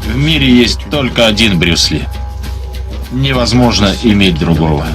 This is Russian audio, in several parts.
В мире есть только один Брюс Ли. Невозможно иметь другого.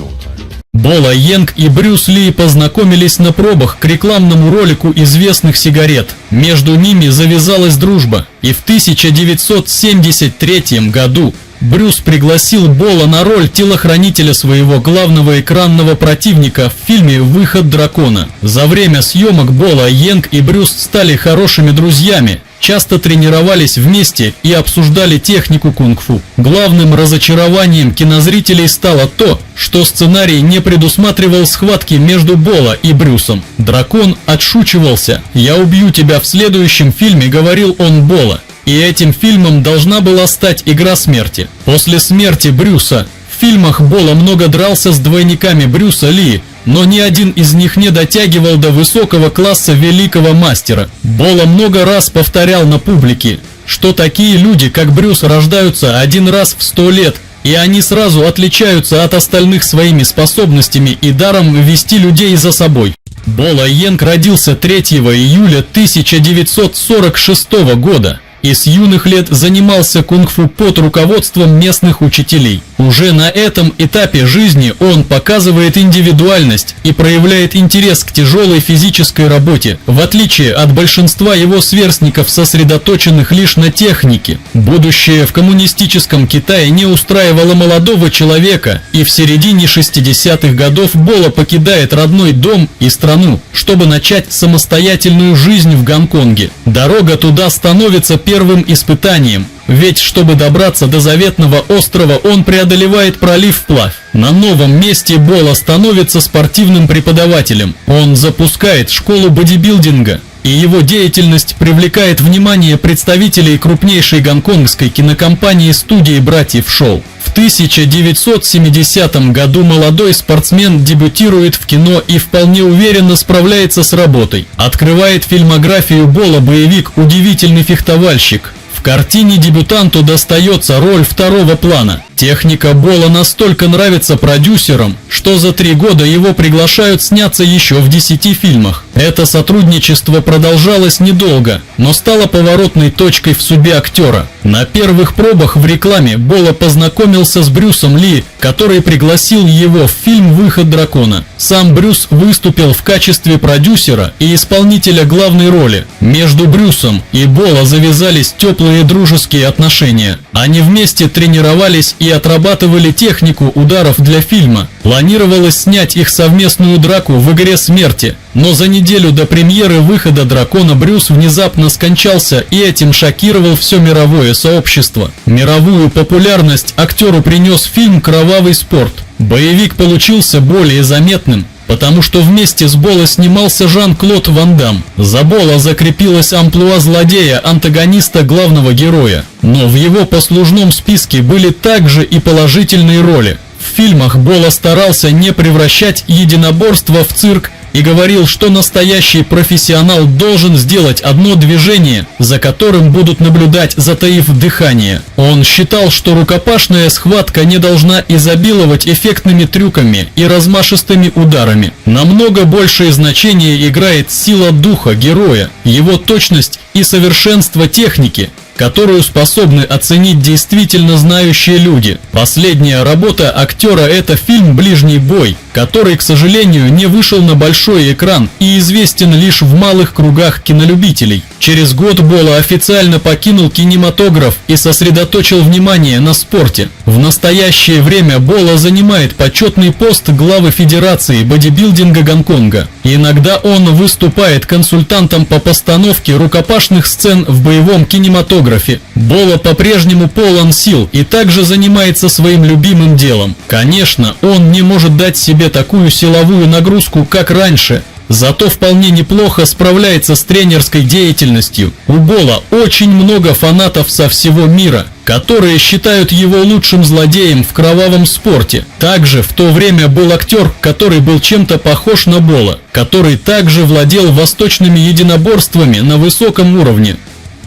Бола Йенг и Брюс Ли познакомились на пробах к рекламному ролику известных сигарет. Между ними завязалась дружба, и в 1973 году Брюс пригласил Бола на роль телохранителя своего главного экранного противника в фильме «Выход дракона». За время съемок Бола Йенг и Брюс стали хорошими друзьями, часто тренировались вместе и обсуждали технику кунг-фу. Главным разочарованием кинозрителей стало то, что сценарий не предусматривал схватки между Бола и Брюсом. Дракон отшучивался: «Я убью тебя в следующем фильме», — говорил он Бола. И этим фильмом должна была стать «Игра смерти». После смерти Брюса в фильмах Бола много дрался с двойниками Брюса Ли, но ни один из них не дотягивал до высокого класса великого мастера. Бола много раз повторял на публике, что такие люди, как Брюс, рождаются один раз в 100 лет, и они сразу отличаются от остальных своими способностями и даром вести людей за собой. Бола Йенг родился 3 июля 1946 года. И с юных лет занимался кунг-фу под руководством местных учителей. Уже на этом этапе жизни он показывает индивидуальность и проявляет интерес к тяжелой физической работе, в отличие от большинства его сверстников, сосредоточенных лишь на технике. Будущее в коммунистическом Китае не устраивало молодого человека, и в середине 60-х годов Бола покидает родной дом и страну, чтобы начать самостоятельную жизнь в Гонконге. Дорога туда становится первым испытанием, ведь чтобы добраться до заветного острова, он преодолевает пролив вплавь. На новом месте Бола становится спортивным преподавателем. Он запускает школу бодибилдинга, и его деятельность привлекает внимание представителей крупнейшей гонконгской кинокомпании студии братьев Шоу. В 1970 году молодой спортсмен дебютирует в кино и вполне уверенно справляется с работой. Открывает фильмографию Бола боевик «Удивительный фехтовальщик». В картине дебютанту достается роль второго плана. Техника Бола настолько нравится продюсерам, что за 3 года его приглашают сняться еще в 10 фильмах. Это сотрудничество продолжалось недолго, но стало поворотной точкой в судьбе актера. На первых пробах в рекламе Бола познакомился с Брюсом Ли, который пригласил его в фильм «Выход дракона». Сам Брюс выступил в качестве продюсера и исполнителя главной роли. Между Брюсом и Бола завязались теплые дружеские отношения. Они вместе тренировались и отрабатывали технику ударов для фильма. Планировалось снять их совместную драку в «Игре смерти», но за неделю до премьеры «Выхода дракона» Брюс внезапно скончался, и этим шокировал все мировое сообщество. Мировую популярность актеру принес фильм «Кровавый спорт». Боевик получился более заметным, потому что вместе с Бола снимался Жан-Клод Ван Дамм. За Бола закрепилась амплуа злодея, антагониста главного героя. Но в его послужном списке были также и положительные роли. В фильмах Бола старался не превращать единоборство в цирк и говорил, что настоящий профессионал должен сделать одно движение, за которым будут наблюдать, затаив дыхание. Он считал, что рукопашная схватка не должна изобиловать эффектными трюками и размашистыми ударами. Намного большее значение играет сила духа героя, его точность и совершенство техники, которую способны оценить действительно знающие люди. Последняя работа актера – это фильм «Ближний бой», который, к сожалению, не вышел на большой экран и известен лишь в малых кругах кинолюбителей. Через год Бола официально покинул кинематограф и сосредоточил внимание на спорте. В настоящее время Бола занимает почетный пост главы Федерации бодибилдинга Гонконга. Иногда он выступает консультантом по постановке рукопашных сцен в боевом кинематографе. Бола по-прежнему полон сил и также занимается своим любимым делом. Конечно, он не может дать себе такую силовую нагрузку, как раньше, зато вполне неплохо справляется с тренерской деятельностью. У Бола очень много фанатов со всего мира, которые считают его лучшим злодеем в кровавом спорте. Также в то время был актер, который был чем-то похож на Бола, который также владел восточными единоборствами на высоком уровне.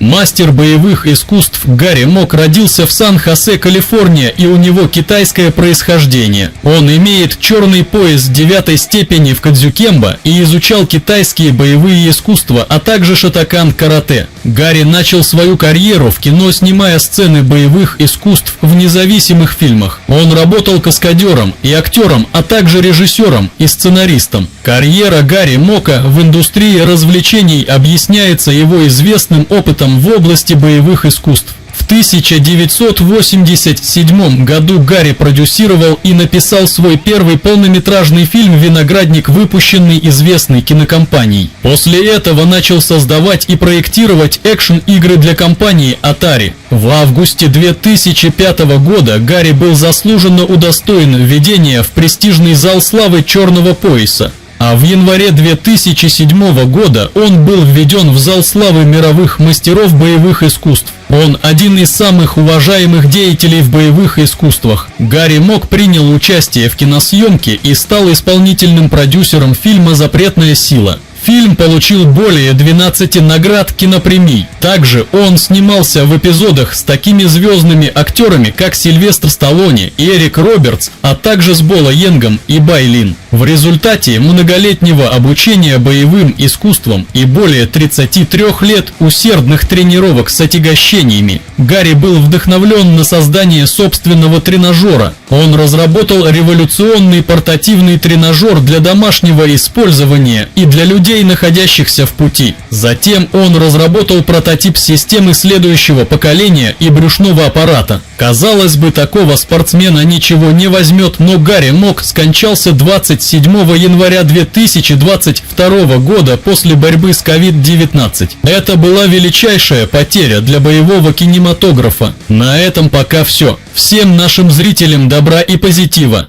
Мастер боевых искусств Гарри Мок родился в Сан-Хосе, Калифорния, и у него китайское происхождение. Он имеет черный пояс 9 степени в кадзюкембо и изучал китайские боевые искусства, а также шотокан-карате. Гарри начал свою карьеру в кино, снимая сцены боевых искусств в независимых фильмах. Он работал каскадером и актером, а также режиссером и сценаристом. Карьера Гарри Мока в индустрии развлечений объясняется его известным опытом в области боевых искусств. В 1987 году Гарри продюсировал и написал свой первый полнометражный фильм «Виноградник», выпущенный известной кинокомпанией. После этого начал создавать и проектировать экшн-игры для компании Atari. В августе 2005 года Гарри был заслуженно удостоен введения в престижный зал славы черного пояса. А в январе 2007 года он был введен в зал славы мировых мастеров боевых искусств. Он один из самых уважаемых деятелей в боевых искусствах. Гарри Мок принял участие в киносъемке и стал исполнительным продюсером фильма «Запретная сила». Фильм получил более 12 наград кинопремий. Также он снимался в эпизодах с такими звездными актерами, как Сильвестр Сталлоне и Эрик Робертс, а также с Боло Йенгом и Бай Лин. В результате многолетнего обучения боевым искусствам и более 33 лет усердных тренировок с отягощениями, Гарри был вдохновлен на создание собственного тренажера. Он разработал революционный портативный тренажер для домашнего использования и для людей, находящихся в пути. Затем он разработал прототип системы следующего поколения и брюшного аппарата. Казалось бы, такого спортсмена ничего не возьмет, но Гарри Мок скончался 27 января 2022 года после борьбы с COVID-19. Это была величайшая потеря для боевого кинематографа. На этом пока все. Всем нашим зрителям добра и позитива.